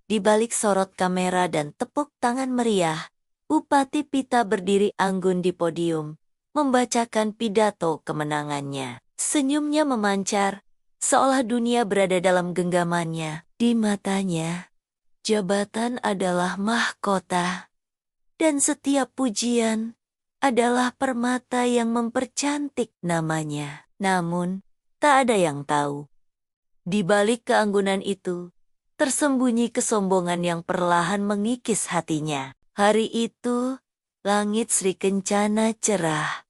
Di balik sorot kamera dan tepuk tangan meriah, Bupati Pita berdiri anggun di podium, membacakan pidato kemenangannya. Senyumnya memancar, seolah dunia berada dalam genggamannya. Di matanya, jabatan adalah mahkota, dan setiap pujian adalah permata yang mempercantik namanya. Namun, tak ada yang tahu. Di balik keanggunan itu, tersembunyi kesombongan yang perlahan mengikis hatinya. Hari itu, langit Sri Kencana cerah.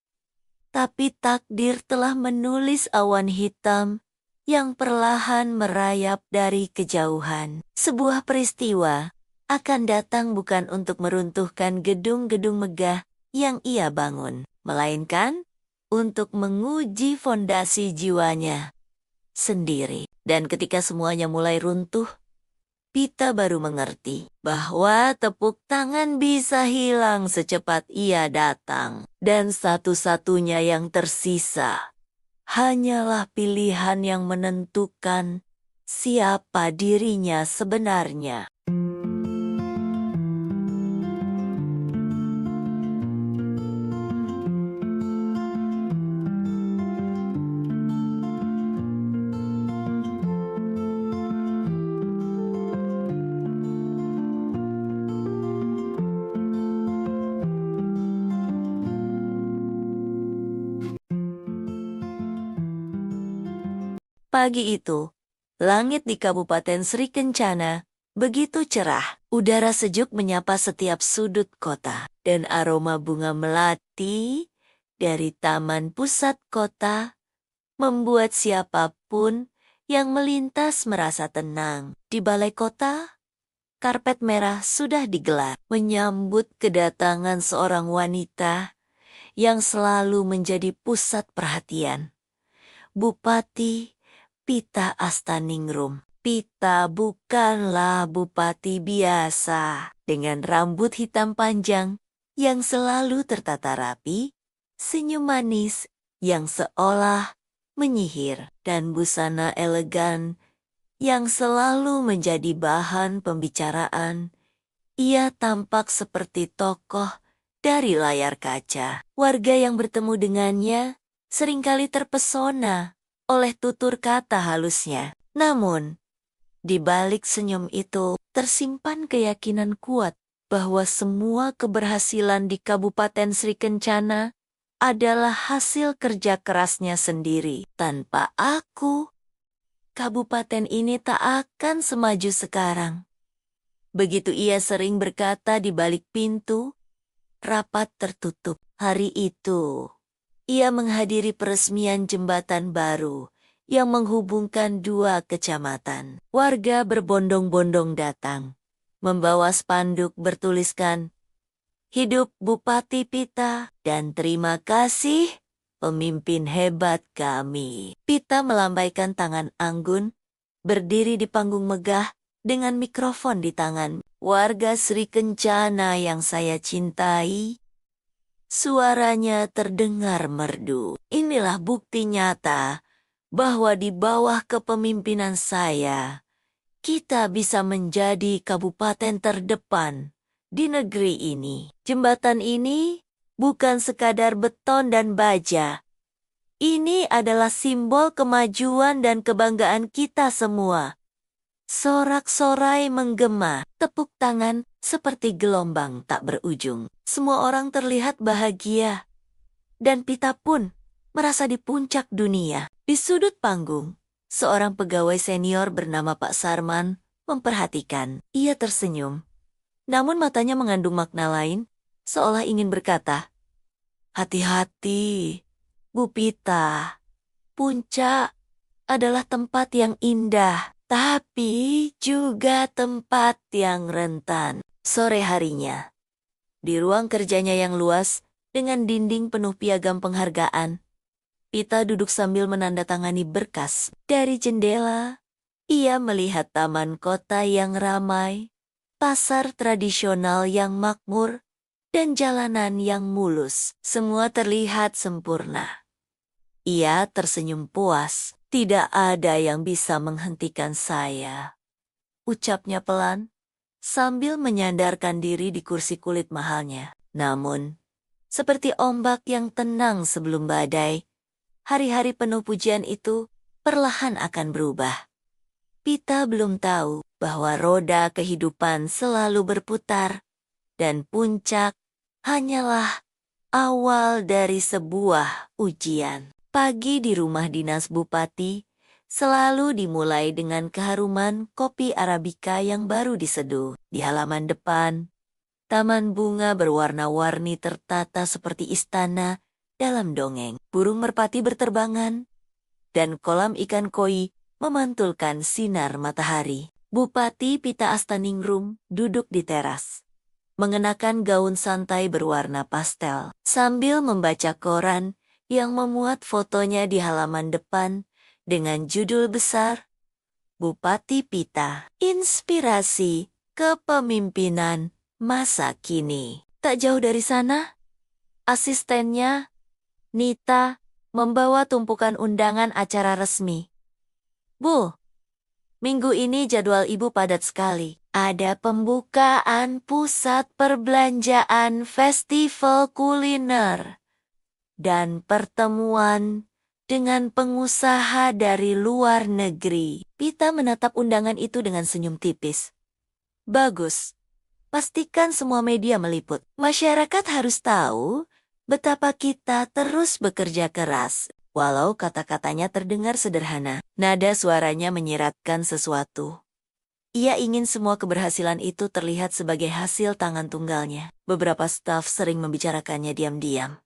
Tapi takdir telah menulis awan hitam yang perlahan merayap dari kejauhan. Sebuah peristiwa akan datang bukan untuk meruntuhkan gedung-gedung megah yang ia bangun, melainkan untuk menguji fondasi jiwanya sendiri. Dan ketika semuanya mulai runtuh, Pita baru mengerti bahwa tepuk tangan bisa hilang secepat ia datang. Dan satu-satunya yang tersisa hanyalah pilihan yang menentukan siapa dirinya sebenarnya. Pagi itu, langit di Kabupaten Sri Kencana begitu cerah. Udara sejuk menyapa setiap sudut kota, dan aroma bunga melati dari taman pusat kota membuat siapapun yang melintas merasa tenang. Di balai kota, karpet merah sudah digelar, menyambut kedatangan seorang wanita yang selalu menjadi pusat perhatian. Bupati Pita Astaningrum. Pita bukanlah bupati biasa dengan rambut hitam panjang yang selalu tertata rapi, senyum manis yang seolah menyihir, dan busana elegan yang selalu menjadi bahan pembicaraan. Ia tampak seperti tokoh dari layar kaca. Warga yang bertemu dengannya seringkali terpesona oleh tutur kata halusnya. Namun, di balik senyum itu tersimpan keyakinan kuat bahwa semua keberhasilan di Kabupaten Sri Kencana adalah hasil kerja kerasnya sendiri. Tanpa aku, kabupaten ini tak akan semaju sekarang. Begitu ia sering berkata di balik pintu, rapat tertutup. Hari itu, ia menghadiri peresmian jembatan baru yang menghubungkan dua kecamatan. Warga berbondong-bondong datang, membawa spanduk bertuliskan, "Hidup Bupati Pita dan terima kasih pemimpin hebat kami." Pita melambaikan tangan anggun, berdiri di panggung megah dengan mikrofon di tangan. "Warga Sri Kencana yang saya cintai," suaranya terdengar merdu. "Inilah bukti nyata bahwa di bawah kepemimpinan saya, kita bisa menjadi kabupaten terdepan di negeri ini. Jembatan ini bukan sekadar beton dan baja. Ini adalah simbol kemajuan dan kebanggaan kita semua." Sorak-sorai menggema, tepuk tangan seperti gelombang tak berujung. Semua orang terlihat bahagia, dan Pita pun merasa di puncak dunia. Di sudut panggung, seorang pegawai senior bernama Pak Sarman memperhatikan. Ia tersenyum, namun matanya mengandung makna lain, seolah ingin berkata, "Hati-hati, Bu Pita. Puncak adalah tempat yang indah, tapi juga tempat yang rentan." Sore harinya, di ruang kerjanya yang luas dengan dinding penuh piagam penghargaan, Pita duduk sambil menandatangani berkas. Dari jendela, ia melihat taman kota yang ramai, pasar tradisional yang makmur, dan jalanan yang mulus. Semua terlihat sempurna. Ia tersenyum puas. "Tidak ada yang bisa menghentikan saya," ucapnya pelan, sambil menyandarkan diri di kursi kulit mahalnya. Namun, seperti ombak yang tenang sebelum badai, hari-hari penuh pujian itu perlahan akan berubah. Pita belum tahu bahwa roda kehidupan selalu berputar, dan puncak hanyalah awal dari sebuah ujian. Pagi di rumah dinas Bupati selalu dimulai dengan keharuman kopi Arabica yang baru diseduh. Di halaman depan, taman bunga berwarna-warni tertata seperti istana dalam dongeng. Burung merpati berterbangan, dan kolam ikan koi memantulkan sinar matahari. Bupati Pita Astaningrum duduk di teras, mengenakan gaun santai berwarna pastel, sambil membaca koran yang memuat fotonya di halaman depan dengan judul besar, Bupati Pita, Inspirasi Kepemimpinan Masa Kini. Tak jauh dari sana, asistennya, Nita, membawa tumpukan undangan acara resmi. Bu, minggu ini jadwal ibu padat sekali. Ada pembukaan pusat perbelanjaan festival kuliner dan pertemuan dengan pengusaha dari luar negeri. Pita menatap undangan itu dengan senyum tipis. Bagus. Pastikan semua media meliput. Masyarakat harus tahu betapa kita terus bekerja keras. Walau kata-katanya terdengar sederhana, nada suaranya menyiratkan sesuatu. Ia ingin semua keberhasilan itu terlihat sebagai hasil tangan tunggalnya. Beberapa staf sering membicarakannya diam-diam.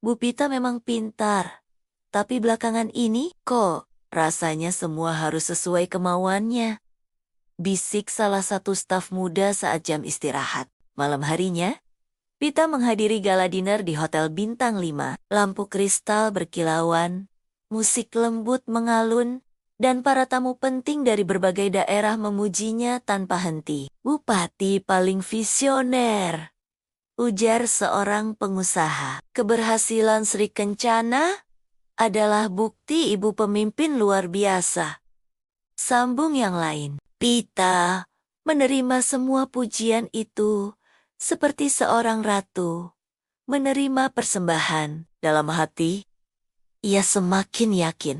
Bu Pita memang pintar, tapi belakangan ini kok rasanya semua harus sesuai kemauannya. Bisik salah satu staf muda saat jam istirahat. Malam harinya, Pita menghadiri gala dinner di Hotel Bintang 5. Lampu kristal berkilauan, musik lembut mengalun, dan para tamu penting dari berbagai daerah memujinya tanpa henti. Bupati paling visioner, ujar seorang pengusaha. Keberhasilan Sri Kencana adalah bukti ibu pemimpin luar biasa. Sambung yang lain. Pita menerima semua pujian itu seperti seorang ratu menerima persembahan. Dalam hati, ia semakin yakin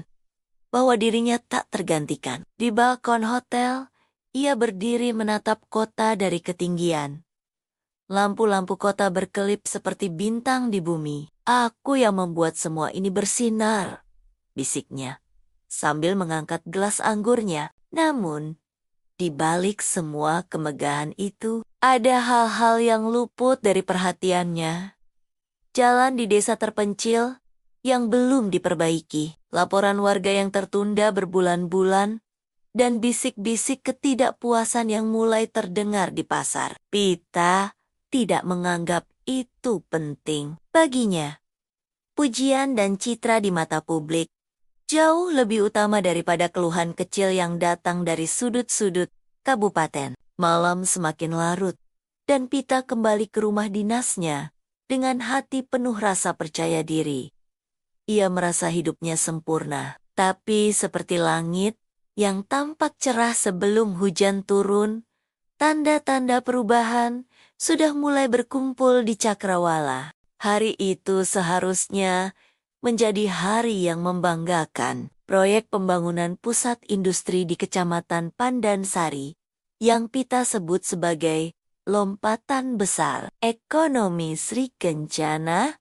bahwa dirinya tak tergantikan. Di balkon hotel, ia berdiri menatap kota dari ketinggian. Lampu-lampu kota berkelip seperti bintang di bumi. Aku yang membuat semua ini bersinar, bisiknya, sambil mengangkat gelas anggurnya. Namun, di balik semua kemegahan itu, ada hal-hal yang luput dari perhatiannya. Jalan di desa terpencil yang belum diperbaiki, laporan warga yang tertunda berbulan-bulan, dan bisik-bisik ketidakpuasan yang mulai terdengar di pasar. Pita tidak menganggap itu penting. Baginya, pujian dan citra di mata publik jauh lebih utama daripada keluhan kecil yang datang dari sudut-sudut kabupaten. Malam semakin larut, dan Pita kembali ke rumah dinasnya dengan hati penuh rasa percaya diri. Ia merasa hidupnya sempurna, tapi seperti langit yang tampak cerah sebelum hujan turun, tanda-tanda perubahan sudah mulai berkumpul di Cakrawala. Hari itu seharusnya menjadi hari yang membanggakan. Proyek pembangunan pusat industri di Kecamatan Pandansari yang Pita sebut sebagai lompatan besar ekonomi Sri Kencana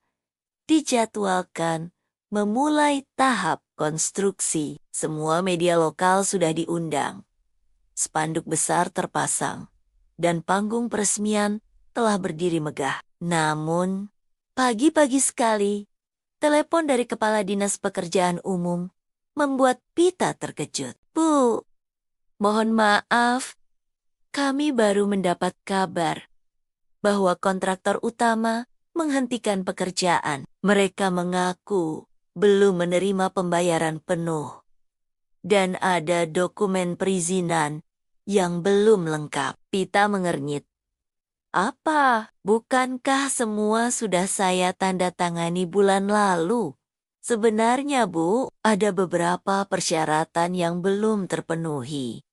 dijadwalkan memulai tahap konstruksi. Semua media lokal sudah diundang. Spanduk besar terpasang, dan panggung peresmian telah berdiri megah. Namun, pagi-pagi sekali, telepon dari Kepala Dinas Pekerjaan Umum membuat Pita terkejut. Bu, mohon maaf, kami baru mendapat kabar bahwa kontraktor utama menghentikan pekerjaan. Mereka mengaku belum menerima pembayaran penuh, dan ada dokumen perizinan yang belum lengkap. Pita mengernyit. Apa? Bukankah semua sudah saya tanda tangani bulan lalu? Sebenarnya, Bu, ada beberapa persyaratan yang belum terpenuhi.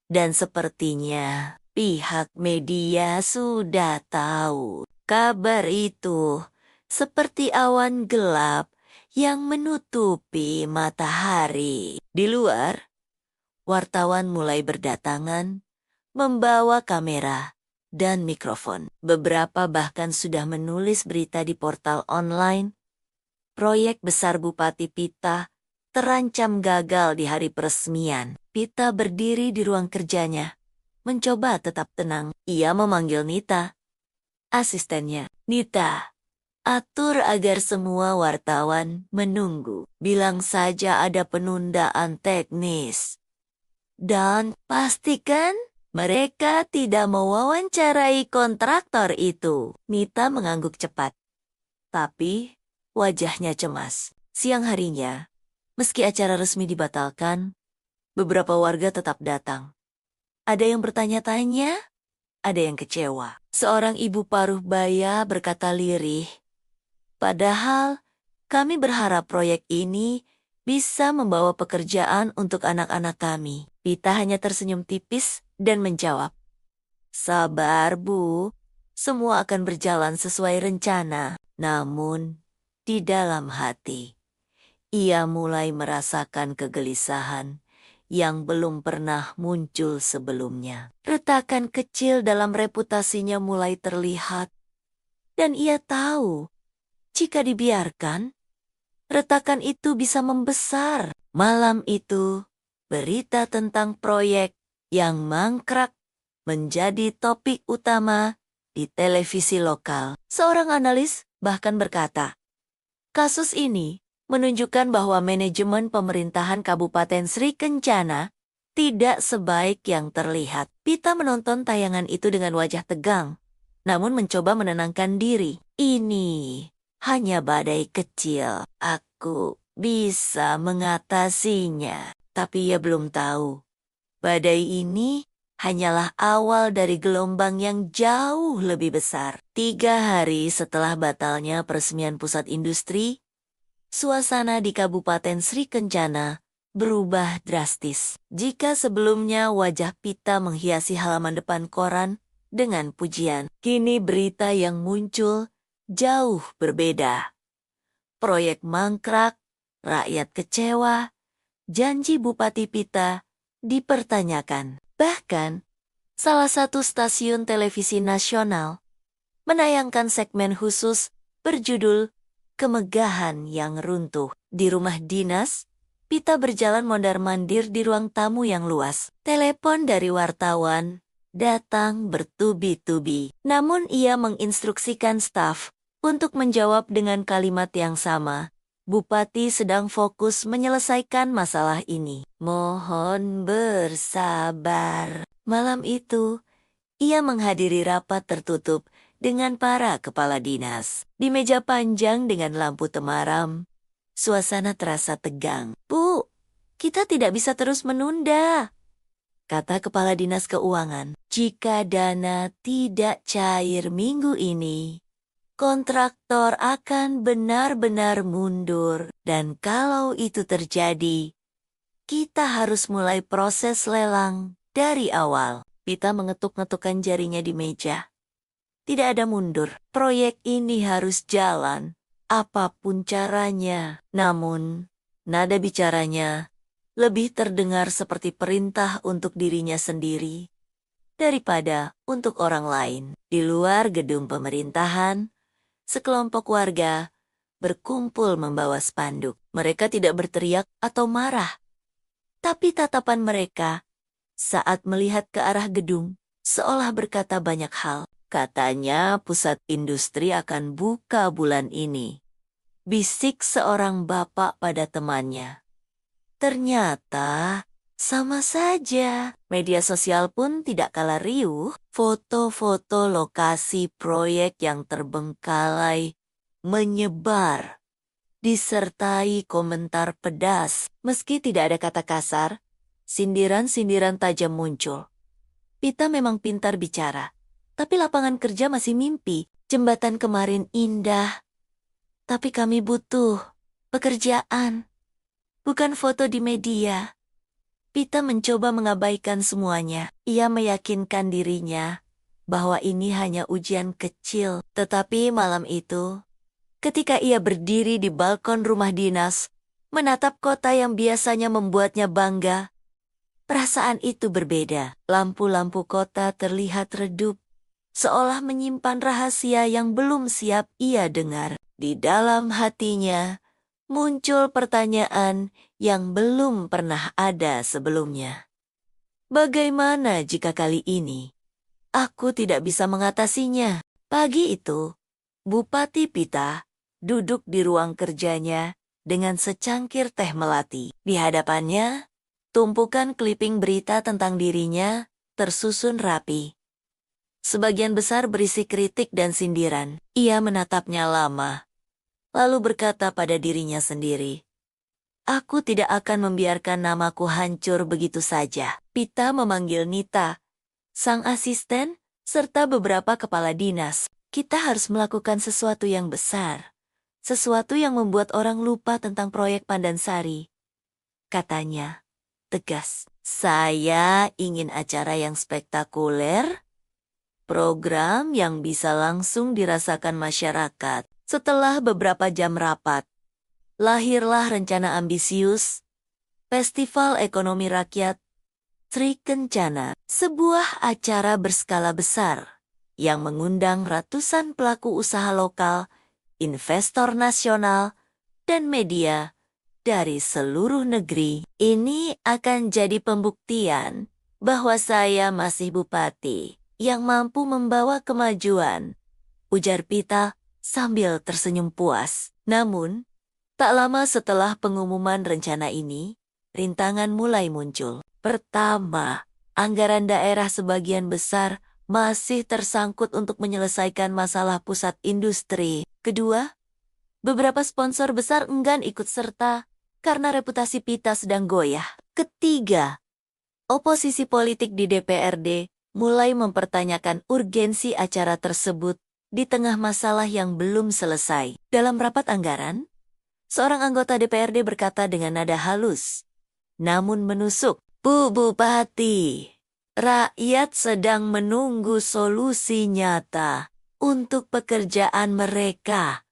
Dan sepertinya Pihak media sudah tahu. Kabar itu seperti awan gelap yang menutupi matahari. Di luar, wartawan mulai berdatangan, membawa kamera dan mikrofon. Beberapa bahkan sudah menulis berita di portal online. Proyek besar Bupati Pita terancam gagal di hari peresmian. Pita berdiri di ruang kerjanya, mencoba tetap tenang. Ia memanggil Nita, asistennya. Nita, atur agar semua wartawan menunggu. Bilang saja ada penundaan teknis. Dan pastikan mereka tidak mewawancarai kontraktor itu. Nita mengangguk cepat, tapi wajahnya cemas. Siang harinya, meski acara resmi dibatalkan, beberapa warga tetap datang. Ada yang bertanya-tanya, ada yang kecewa. Seorang ibu paruh baya berkata lirih, "Padahal kami berharap proyek ini bisa membawa pekerjaan untuk anak-anak kami." Pita hanya tersenyum tipis dan menjawab, "Sabar, Bu. Semua akan berjalan sesuai rencana." Namun, di dalam hati, ia mulai merasakan kegelisahan yang belum pernah muncul sebelumnya. Retakan kecil dalam reputasinya mulai terlihat, dan ia tahu jika dibiarkan, retakan itu bisa membesar. Malam itu, berita tentang proyek yang mangkrak menjadi topik utama di televisi lokal. Seorang analis bahkan berkata, kasus ini menunjukkan bahwa manajemen pemerintahan Kabupaten Sri Kencana tidak sebaik yang terlihat. Pita menonton tayangan itu dengan wajah tegang, namun mencoba menenangkan diri. Ini hanya badai kecil. Aku bisa mengatasinya. Tapi ia belum tahu. Badai ini hanyalah awal dari gelombang yang jauh lebih besar. 3 hari setelah batalnya peresmian pusat industri, suasana di Kabupaten Sri Kencana berubah drastis. Jika sebelumnya wajah Pita menghiasi halaman depan koran dengan pujian, kini berita yang muncul jauh berbeda. Proyek mangkrak, rakyat kecewa, janji Bupati Pita dipertanyakan. Bahkan, salah satu stasiun televisi nasional menayangkan segmen khusus berjudul Kemegahan yang Runtuh. Di rumah dinas, Pita berjalan mondar-mandir di ruang tamu yang luas. Telepon dari wartawan datang bertubi-tubi. Namun ia menginstruksikan staf untuk menjawab dengan kalimat yang sama. Bupati sedang fokus menyelesaikan masalah ini. Mohon bersabar. Malam itu, ia menghadiri rapat tertutup dengan para kepala dinas. Di meja panjang dengan lampu temaram, suasana terasa tegang. "Bu, kita tidak bisa terus menunda," kata Kepala Dinas Keuangan. "Jika dana tidak cair minggu ini, kontraktor akan benar-benar mundur. Dan kalau itu terjadi, kita harus mulai proses lelang dari awal." Pita mengetuk-ngetukkan jarinya di meja. Tidak ada mundur. Proyek ini harus jalan, apapun caranya. Namun, nada bicaranya lebih terdengar seperti perintah untuk dirinya sendiri daripada untuk orang lain. Di luar gedung pemerintahan, sekelompok warga berkumpul membawa spanduk. Mereka tidak berteriak atau marah, tapi tatapan mereka saat melihat ke arah gedung seolah berkata banyak hal. "Katanya pusat industri akan buka bulan ini," bisik seorang bapak pada temannya. Ternyata sama saja. Media sosial pun tidak kalah riuh. Foto-foto lokasi proyek yang terbengkalai menyebar, disertai komentar pedas. Meski tidak ada kata kasar, sindiran-sindiran tajam muncul. Pita memang pintar bicara, tapi lapangan kerja masih mimpi. Jembatan kemarin indah, tapi kami butuh pekerjaan, bukan foto di media. Pita mencoba mengabaikan semuanya. Ia meyakinkan dirinya bahwa ini hanya ujian kecil. Tetapi malam itu, ketika ia berdiri di balkon rumah dinas, menatap kota yang biasanya membuatnya bangga, perasaan itu berbeda. Lampu-lampu kota terlihat redup, seolah menyimpan rahasia yang belum siap ia dengar. Di dalam hatinya, muncul pertanyaan yang belum pernah ada sebelumnya. Bagaimana jika kali ini aku tidak bisa mengatasinya? Pagi itu, Bupati Pita duduk di ruang kerjanya dengan secangkir teh melati. Di hadapannya, tumpukan kliping berita tentang dirinya tersusun rapi. Sebagian besar berisi kritik dan sindiran. Ia menatapnya lama, lalu berkata pada dirinya sendiri, "Aku tidak akan membiarkan namaku hancur begitu saja." Pita memanggil Nita, sang asisten, serta beberapa kepala dinas. Kita harus melakukan sesuatu yang besar. Sesuatu yang membuat orang lupa tentang proyek Pandansari, katanya, tegas. Saya ingin acara yang spektakuler, program yang bisa langsung dirasakan masyarakat. Setelah beberapa jam rapat, lahirlah rencana ambisius, Festival Ekonomi Rakyat Sri Kencana, sebuah acara berskala besar yang mengundang ratusan pelaku usaha lokal, investor nasional, dan media dari seluruh negeri. Ini akan jadi pembuktian bahwa saya masih bupati yang mampu membawa kemajuan, ujar Pita sambil tersenyum puas. Namun, tak lama setelah pengumuman rencana ini, rintangan mulai muncul. Pertama, anggaran daerah sebagian besar masih tersangkut untuk menyelesaikan masalah pusat industri. Kedua, beberapa sponsor besar enggan ikut serta karena reputasi Pita sedang goyah. Ketiga, oposisi politik di DPRD mulai mempertanyakan urgensi acara tersebut di tengah masalah yang belum selesai. Dalam rapat anggaran, seorang anggota DPRD berkata dengan nada halus, namun menusuk, "Bu Bupati, rakyat sedang menunggu solusi nyata untuk pekerjaan mereka,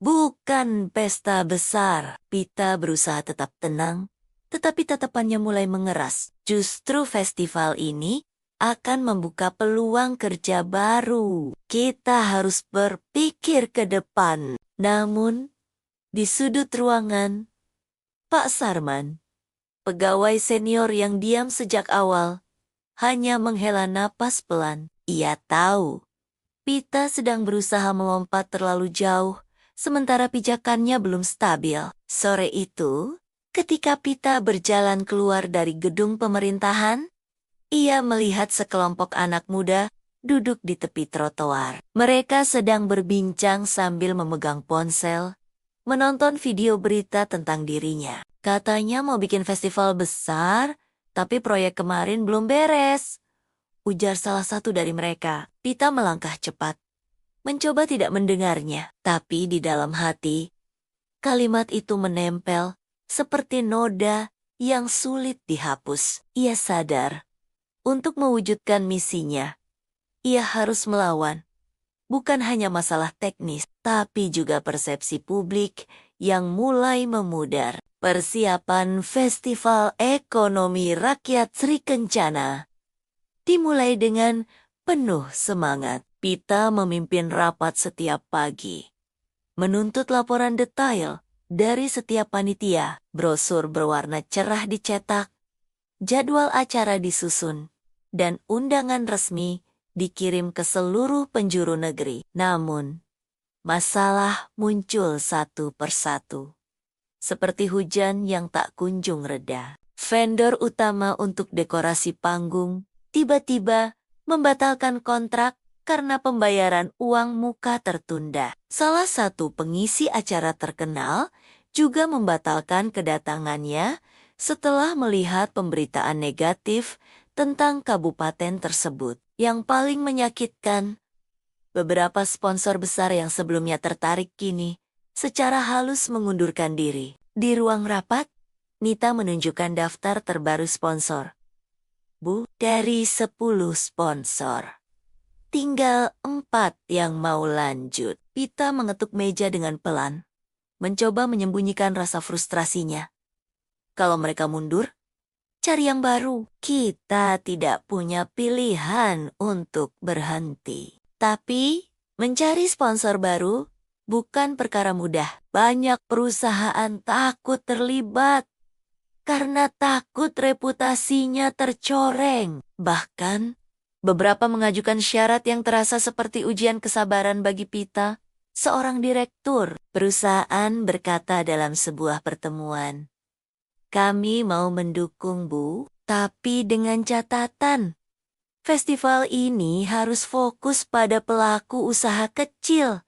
bukan pesta besar." Pita berusaha tetap tenang, tetapi tatapannya mulai mengeras. Justru festival ini akan membuka peluang kerja baru. Kita harus berpikir ke depan. Namun, di sudut ruangan, Pak Sarman, pegawai senior yang diam sejak awal, hanya menghela napas pelan. Ia tahu Pita sedang berusaha melompat terlalu jauh, sementara pijakannya belum stabil. Sore itu, ketika Pita berjalan keluar dari gedung pemerintahan, ia melihat sekelompok anak muda duduk di tepi trotoar. Mereka sedang berbincang sambil memegang ponsel, menonton video berita tentang dirinya. Katanya mau bikin festival besar, tapi proyek kemarin belum beres, ujar salah satu dari mereka. Pita melangkah cepat, mencoba tidak mendengarnya. Tapi di dalam hati, kalimat itu menempel seperti noda yang sulit dihapus. Ia sadar, untuk mewujudkan misinya, ia harus melawan bukan hanya masalah teknis, tapi juga persepsi publik yang mulai memudar. Persiapan Festival Ekonomi Rakyat Sri Kencana dimulai dengan penuh semangat. Pita memimpin rapat setiap pagi, menuntut laporan detail dari setiap panitia. Brosur berwarna cerah dicetak, jadwal acara disusun, dan undangan resmi dikirim ke seluruh penjuru negeri. Namun, masalah muncul satu persatu, seperti hujan yang tak kunjung reda. Vendor utama untuk dekorasi panggung tiba-tiba membatalkan kontrak karena pembayaran uang muka tertunda. Salah satu pengisi acara terkenal juga membatalkan kedatangannya setelah melihat pemberitaan negatif tentang kabupaten tersebut. Yang paling menyakitkan, beberapa sponsor besar yang sebelumnya tertarik kini secara halus mengundurkan diri. Di ruang rapat, Nita menunjukkan daftar terbaru sponsor. Bu, dari 10 sponsor, tinggal 4 yang mau lanjut. Pita mengetuk meja dengan pelan, mencoba menyembunyikan rasa frustrasinya. Kalau mereka mundur, cari yang baru. Kita tidak punya pilihan untuk berhenti. Tapi, mencari sponsor baru bukan perkara mudah. Banyak perusahaan takut terlibat karena takut reputasinya tercoreng. Bahkan, beberapa mengajukan syarat yang terasa seperti ujian kesabaran bagi Pita, seorang direktur perusahaan berkata dalam sebuah pertemuan. Kami mau mendukung, Bu, tapi dengan catatan. Festival ini harus fokus pada pelaku usaha kecil,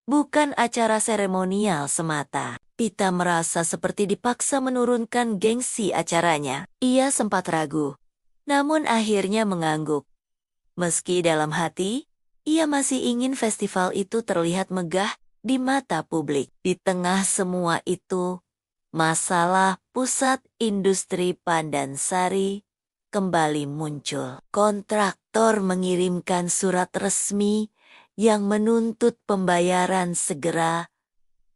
bukan acara seremonial semata. Pita merasa seperti dipaksa menurunkan gengsi acaranya. Ia sempat ragu, namun akhirnya mengangguk. Meski dalam hati, ia masih ingin festival itu terlihat megah di mata publik. Di tengah semua itu, masalah pusat industri Pandansari kembali muncul. Kontraktor mengirimkan surat resmi yang menuntut pembayaran segera,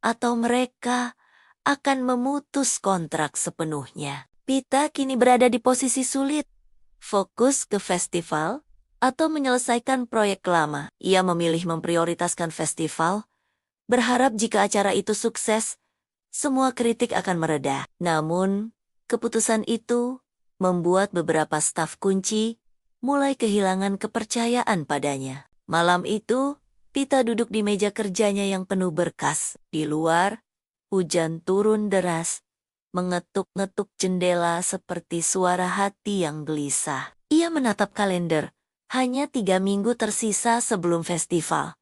atau mereka akan memutus kontrak sepenuhnya. Pita kini berada di posisi sulit. Fokus ke festival atau menyelesaikan proyek lama. Ia memilih memprioritaskan festival, berharap jika acara itu sukses, semua kritik akan mereda. Namun, keputusan itu membuat beberapa staf kunci mulai kehilangan kepercayaan padanya. Malam itu, Pita duduk di meja kerjanya yang penuh berkas. Di luar, hujan turun deras, mengetuk-ngetuk jendela seperti suara hati yang gelisah. Ia menatap kalender, hanya 3 minggu tersisa sebelum festival.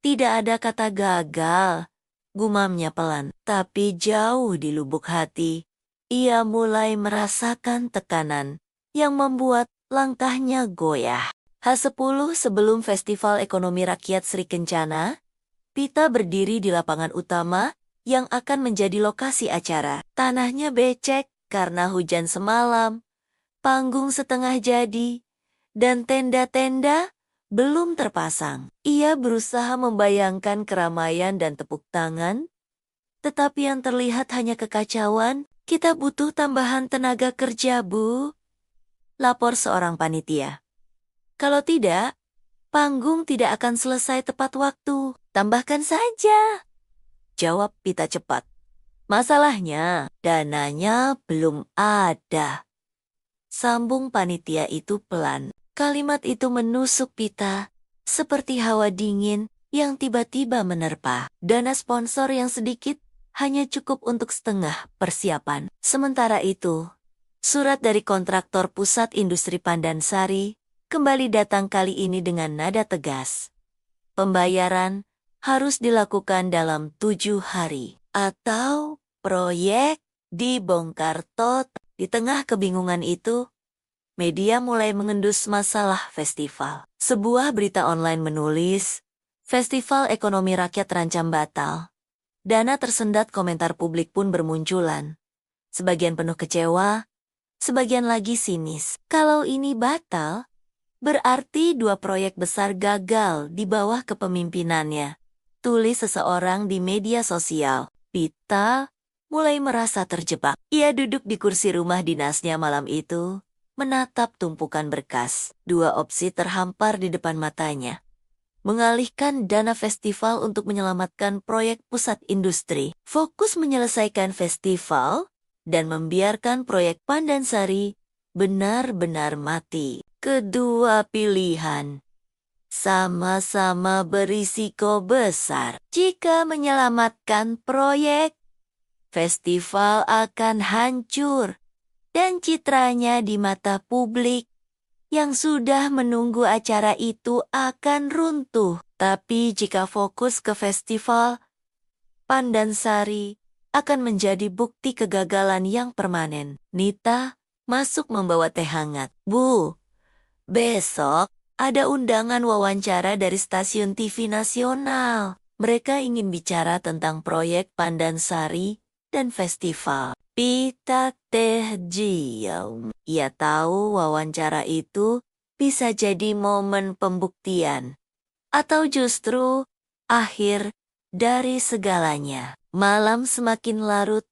Tidak ada kata gagal, gumamnya pelan. Tapi jauh di lubuk hati, ia mulai merasakan tekanan yang membuat langkahnya goyah. H10 sebelum Festival Ekonomi Rakyat Sri Kencana, Pita berdiri di lapangan utama yang akan menjadi lokasi acara. Tanahnya becek karena hujan semalam, panggung setengah jadi, dan tenda-tenda belum terpasang. Ia berusaha membayangkan keramaian dan tepuk tangan, tetapi yang terlihat hanya kekacauan. Kita butuh tambahan tenaga kerja, Bu, lapor seorang panitia. Kalau tidak, panggung tidak akan selesai tepat waktu. Tambahkan saja, jawab Pita cepat. Masalahnya, dananya belum ada. Sambung panitia itu pelan. Kalimat itu menusuk Pita, seperti hawa dingin yang tiba-tiba menerpa. Dana sponsor yang sedikit hanya cukup untuk setengah persiapan. Sementara itu, surat dari kontraktor pusat industri Pandansari kembali datang kali ini dengan nada tegas. Pembayaran harus dilakukan dalam 7 hari, atau proyek dibongkar total. Di tengah kebingungan itu, media mulai mengendus masalah festival. Sebuah berita online menulis, Festival Ekonomi Rakyat terancam batal. Dana tersendat, komentar publik pun bermunculan. Sebagian penuh kecewa, sebagian lagi sinis. Kalau ini batal, berarti 2 proyek besar gagal di bawah kepemimpinannya, tulis seseorang di media sosial. Pita mulai merasa terjebak. Ia duduk di kursi rumah dinasnya malam itu, menatap tumpukan berkas. 2 opsi terhampar di depan matanya. Mengalihkan dana festival untuk menyelamatkan proyek pusat industri, fokus menyelesaikan festival, dan membiarkan proyek Pandansari benar-benar mati. Kedua pilihan sama-sama berisiko besar. Jika menyelamatkan proyek, festival akan hancur dan citranya di mata publik yang sudah menunggu acara itu akan runtuh. Tapi jika fokus ke festival, Pandansari akan menjadi bukti kegagalan yang permanen. Nita masuk membawa teh hangat. Bu, besok ada undangan wawancara dari stasiun TV nasional. Mereka ingin bicara tentang proyek Pandansari dan festival. Pita teh jiao. Ia tahu wawancara itu bisa jadi momen pembuktian. Atau justru akhir dari segalanya. Malam semakin larut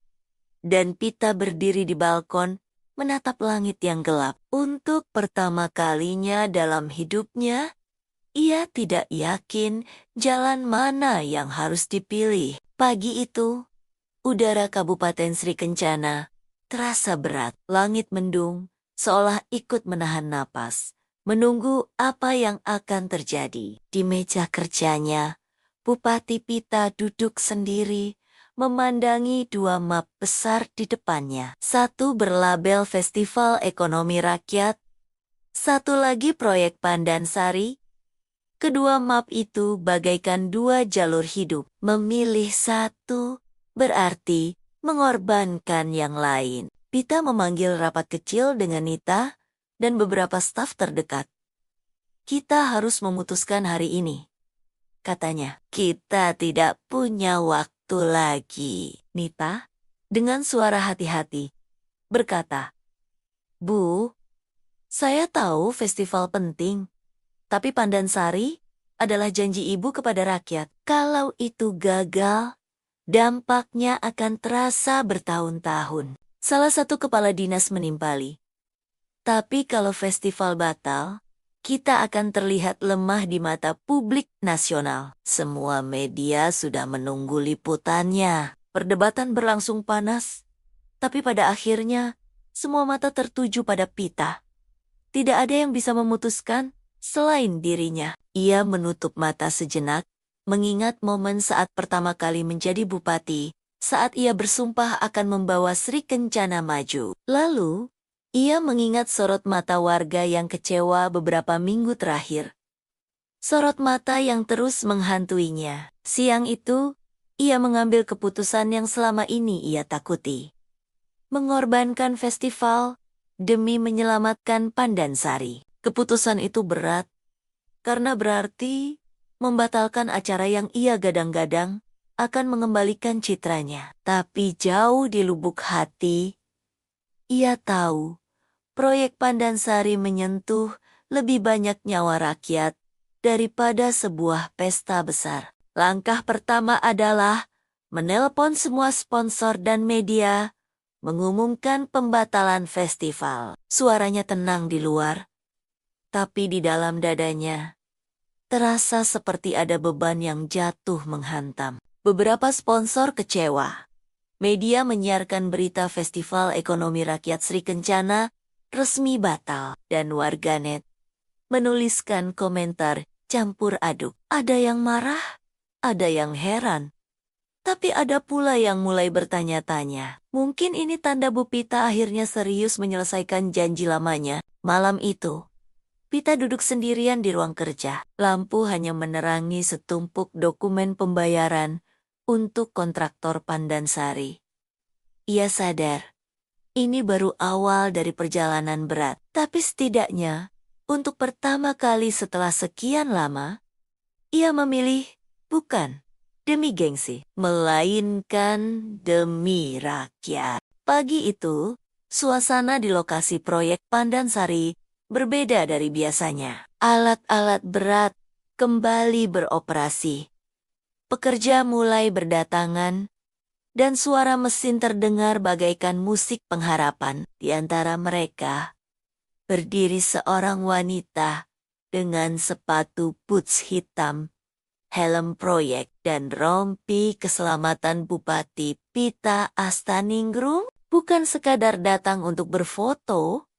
dan Pita berdiri di balkon menatap langit yang gelap. Untuk pertama kalinya dalam hidupnya, ia tidak yakin jalan mana yang harus dipilih. Pagi itu, udara Kabupaten Sri Kencana terasa berat. Langit mendung, seolah ikut menahan napas, menunggu apa yang akan terjadi. Di meja kerjanya, Bupati Pita duduk sendiri, memandangi dua map besar di depannya. Satu berlabel Festival Ekonomi Rakyat, satu lagi proyek Pandansari. Kedua map itu bagaikan dua jalur hidup. Memilih satu berarti mengorbankan yang lain. Pita memanggil rapat kecil dengan Nita dan beberapa staf terdekat. Kita harus memutuskan hari ini, katanya. Kita tidak punya waktu lagi. Nita, dengan suara hati-hati, berkata, Bu, saya tahu festival penting. Tapi Pandansari adalah janji ibu kepada rakyat. Kalau itu gagal, dampaknya akan terasa bertahun-tahun. Salah satu kepala dinas menimpali. Tapi kalau festival batal, kita akan terlihat lemah di mata publik nasional. Semua media sudah menunggu liputannya. Perdebatan berlangsung panas. Tapi pada akhirnya, semua mata tertuju pada Pita. Tidak ada yang bisa memutuskan selain dirinya. Ia menutup mata sejenak, mengingat momen saat pertama kali menjadi bupati, saat ia bersumpah akan membawa Sri Kencana maju. Lalu, ia mengingat sorot mata warga yang kecewa beberapa minggu terakhir. Sorot mata yang terus menghantuinya. Siang itu, ia mengambil keputusan yang selama ini ia takuti. Mengorbankan festival demi menyelamatkan Pandansari. Keputusan itu berat, karena berarti membatalkan acara yang ia gadang-gadang akan mengembalikan citranya. Tapi jauh di lubuk hati, ia tahu proyek Pandansari menyentuh lebih banyak nyawa rakyat daripada sebuah pesta besar. Langkah pertama adalah menelpon semua sponsor dan media, mengumumkan pembatalan festival. Suaranya tenang di luar, tapi di dalam dadanya, terasa seperti ada beban yang jatuh menghantam. Beberapa sponsor kecewa. Media menyiarkan berita Festival Ekonomi Rakyat Sri Kencana resmi batal. Dan warganet menuliskan komentar campur aduk. Ada yang marah, ada yang heran. Tapi ada pula yang mulai bertanya-tanya. Mungkin ini tanda Bu Pita akhirnya serius menyelesaikan janji lamanya. Malam itu, Pita duduk sendirian di ruang kerja. Lampu hanya menerangi setumpuk dokumen pembayaran untuk kontraktor Pandansari. Ia sadar, ini baru awal dari perjalanan berat. Tapi setidaknya, untuk pertama kali setelah sekian lama, ia memilih bukan demi gengsi, melainkan demi rakyat. Pagi itu, suasana di lokasi proyek Pandansari berbeda dari biasanya. Alat-alat berat kembali beroperasi. Pekerja mulai berdatangan, dan suara mesin terdengar bagaikan musik pengharapan. Di antara mereka, berdiri seorang wanita dengan sepatu boots hitam, helm proyek, dan rompi keselamatan Bupati Pita Astaningrum. Bukan sekadar datang untuk berfoto,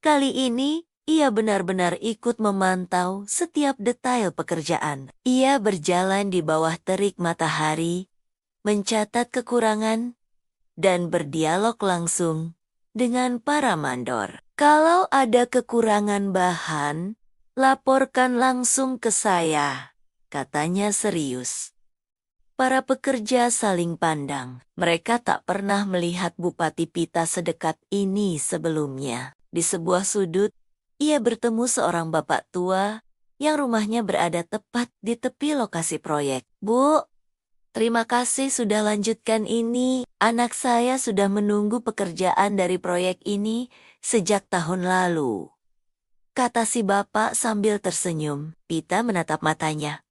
kali ini, ia benar-benar ikut memantau setiap detail pekerjaan. Ia berjalan di bawah terik matahari, mencatat kekurangan, dan berdialog langsung dengan para mandor. Kalau ada kekurangan bahan, laporkan langsung ke saya, katanya serius. Para pekerja saling pandang. Mereka tak pernah melihat Bupati Pita sedekat ini sebelumnya. Di sebuah sudut, ia bertemu seorang bapak tua yang rumahnya berada tepat di tepi lokasi proyek. Bu, Terima kasih sudah lanjutkan ini. Anak saya sudah menunggu pekerjaan dari proyek ini sejak tahun lalu, kata si bapak sambil tersenyum. Pita menatap matanya,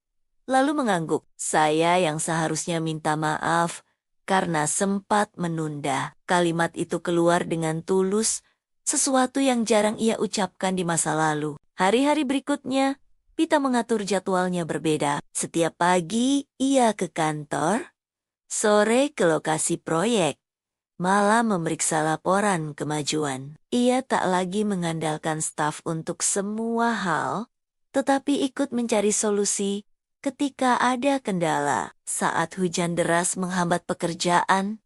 lalu mengangguk. Saya yang seharusnya minta maaf karena sempat menunda. Kalimat itu keluar dengan tulus, sesuatu yang jarang ia ucapkan di masa lalu. Hari-hari berikutnya, Pita mengatur jadwalnya berbeda. Setiap pagi ia ke kantor, sore ke lokasi proyek, malam memeriksa laporan kemajuan. Ia tak lagi mengandalkan staf untuk semua hal, tetapi ikut mencari solusi ketika ada kendala. Saat hujan deras menghambat pekerjaan,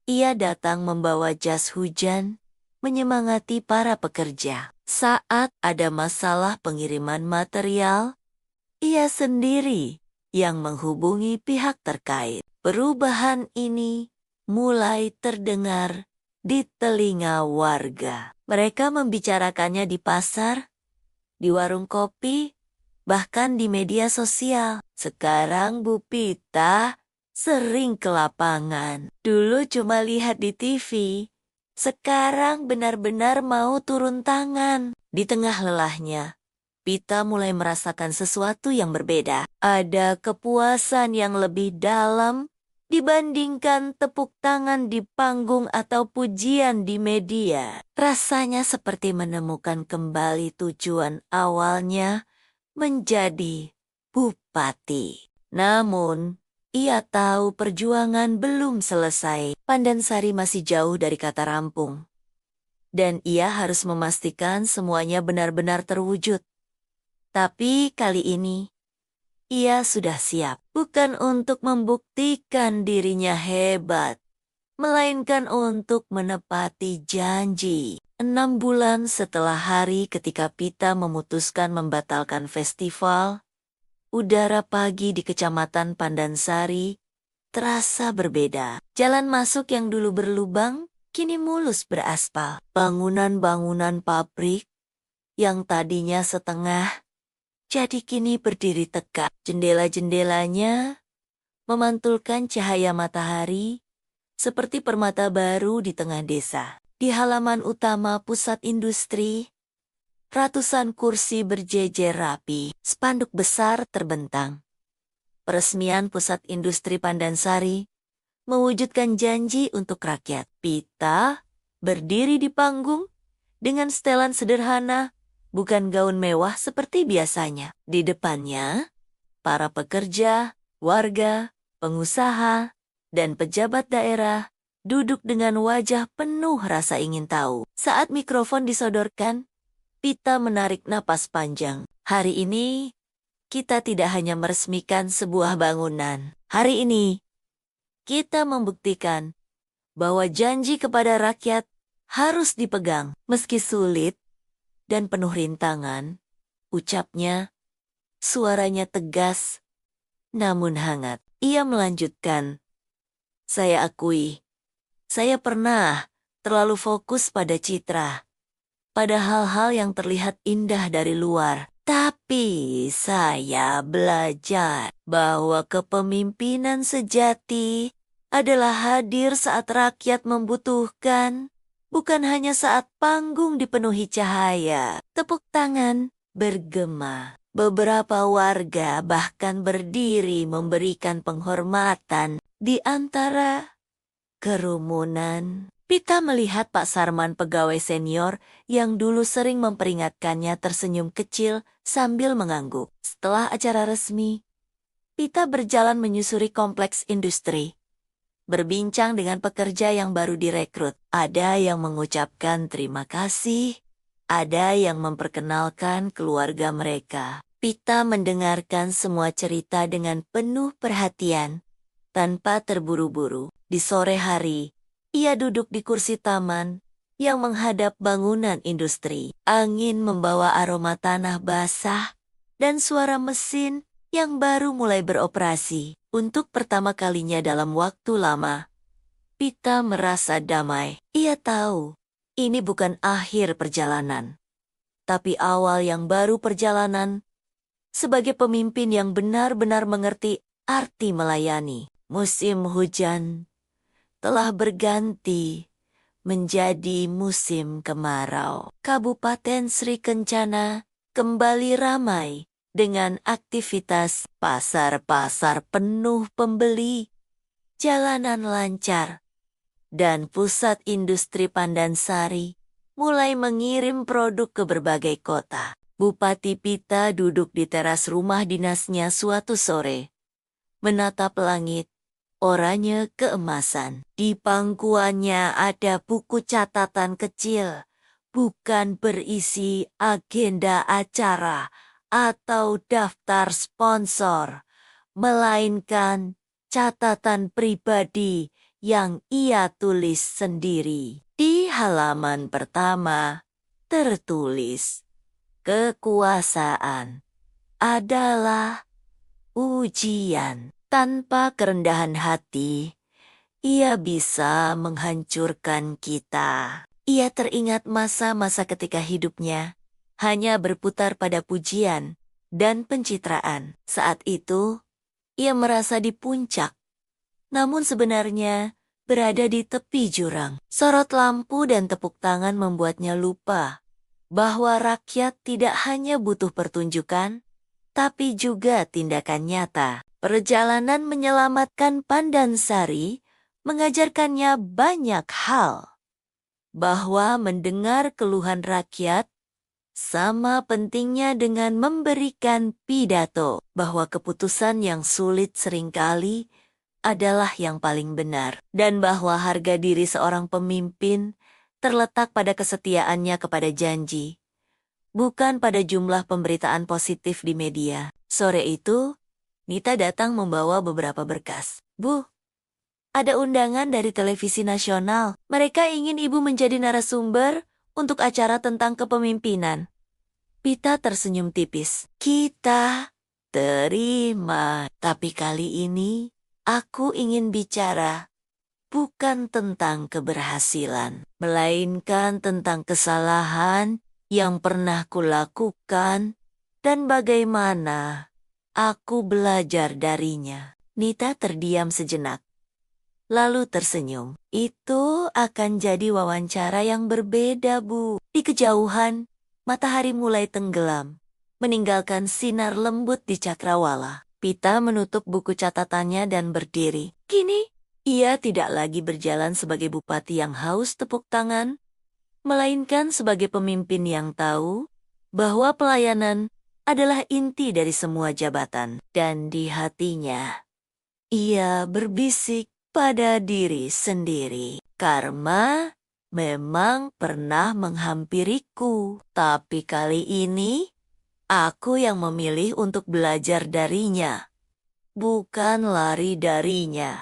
ia datang membawa jas hujan, menyemangati para pekerja. Saat ada masalah pengiriman material, ia sendiri yang menghubungi pihak terkait. Perubahan ini mulai terdengar di telinga warga. Mereka membicarakannya di pasar, di warung kopi, bahkan di media sosial. Sekarang Bu Pita sering ke lapangan. Dulu cuma lihat di TV, sekarang benar-benar mau turun tangan. Di tengah lelahnya, Pita mulai merasakan sesuatu yang berbeda. Ada kepuasan yang lebih dalam dibandingkan tepuk tangan di panggung atau pujian di media. Rasanya seperti menemukan kembali tujuan awalnya menjadi bupati. Namun, ia tahu perjuangan belum selesai. Pandansari masih jauh dari kata rampung. Dan ia harus memastikan semuanya benar-benar terwujud. Tapi kali ini, ia sudah siap. Bukan untuk membuktikan dirinya hebat, melainkan untuk menepati janji. 6 bulan setelah hari ketika Pita memutuskan membatalkan festival, udara pagi di Kecamatan Pandansari terasa berbeda. Jalan masuk yang dulu berlubang, kini mulus beraspal. Bangunan-bangunan pabrik yang tadinya setengah, jadi kini berdiri tegak. Jendela-jendelanya memantulkan cahaya matahari seperti permata baru di tengah desa. Di halaman utama pusat industri, ratusan kursi berjejer rapi. Spanduk besar terbentang. Peresmian Pusat Industri Pandansari mewujudkan janji untuk rakyat. Pita berdiri di panggung dengan setelan sederhana, bukan gaun mewah seperti biasanya. Di depannya, para pekerja, warga, pengusaha, dan pejabat daerah duduk dengan wajah penuh rasa ingin tahu. Saat mikrofon disodorkan, Pita menarik napas panjang. Hari ini, kita tidak hanya meresmikan sebuah bangunan. Hari ini, kita membuktikan bahwa janji kepada rakyat harus dipegang. Meski sulit dan penuh rintangan, ucapnya, suaranya tegas, namun hangat. Ia melanjutkan, saya akui, saya pernah terlalu fokus pada citra, pada hal-hal yang terlihat indah dari luar. Tapi saya belajar bahwa kepemimpinan sejati adalah hadir saat rakyat membutuhkan, bukan hanya saat panggung dipenuhi cahaya. Tepuk tangan bergema. Beberapa warga bahkan berdiri memberikan penghormatan di antara kerumunan. Pita melihat Pak Sarman, pegawai senior yang dulu sering memperingatkannya, tersenyum kecil sambil mengangguk. Setelah acara resmi, Pita berjalan menyusuri kompleks industri, berbincang dengan pekerja yang baru direkrut. Ada yang mengucapkan terima kasih, ada yang memperkenalkan keluarga mereka. Pita mendengarkan semua cerita dengan penuh perhatian, tanpa terburu-buru. Di sore hari, ia duduk di kursi taman yang menghadap bangunan industri. Angin membawa aroma tanah basah dan suara mesin yang baru mulai beroperasi. Untuk pertama kalinya dalam waktu lama, Pita merasa damai. Ia tahu ini bukan akhir perjalanan, tapi awal yang baru perjalanan sebagai pemimpin yang benar-benar mengerti arti melayani. Musim hujan telah berganti menjadi musim kemarau. Kabupaten Sri Kencana kembali ramai dengan aktivitas pasar-pasar penuh pembeli, jalanan lancar, dan pusat industri Pandansari mulai mengirim produk ke berbagai kota. Bupati Pita duduk di teras rumah dinasnya suatu sore, menatap langit oranye keemasan. Di pangkuannya ada buku catatan kecil, bukan berisi agenda acara atau daftar sponsor, melainkan catatan pribadi yang ia tulis sendiri. Di halaman pertama tertulis, kekuasaan adalah ujian. Tanpa kerendahan hati, ia bisa menghancurkan kita. Ia teringat masa-masa ketika hidupnya hanya berputar pada pujian dan pencitraan. Saat itu, ia merasa di puncak, namun sebenarnya berada di tepi jurang. Sorot lampu dan tepuk tangan membuatnya lupa bahwa rakyat tidak hanya butuh pertunjukan, tapi juga tindakan nyata. Perjalanan menyelamatkan Pandansari mengajarkannya banyak hal, bahwa mendengar keluhan rakyat sama pentingnya dengan memberikan pidato, bahwa keputusan yang sulit seringkali adalah yang paling benar, dan bahwa harga diri seorang pemimpin terletak pada kesetiaannya kepada janji, bukan pada jumlah pemberitaan positif di media. Sore itu, Nita datang membawa beberapa berkas. Bu, ada undangan dari televisi nasional. Mereka ingin ibu menjadi narasumber untuk acara tentang kepemimpinan. Pita tersenyum tipis. Kita terima. Tapi kali ini, aku ingin bicara bukan tentang keberhasilan, melainkan tentang kesalahan yang pernah kulakukan dan bagaimana aku belajar darinya. Nita terdiam sejenak, lalu tersenyum. Itu akan jadi wawancara yang berbeda, Bu. Di kejauhan, matahari mulai tenggelam, meninggalkan sinar lembut di cakrawala. Pita menutup buku catatannya dan berdiri. Kini, ia tidak lagi berjalan sebagai bupati yang haus tepuk tangan, melainkan sebagai pemimpin yang tahu bahwa pelayanan adalah inti dari semua jabatan. Dan di hatinya, ia berbisik pada diri sendiri. Karma memang pernah menghampiriku, tapi kali ini aku yang memilih untuk belajar darinya, bukan lari darinya.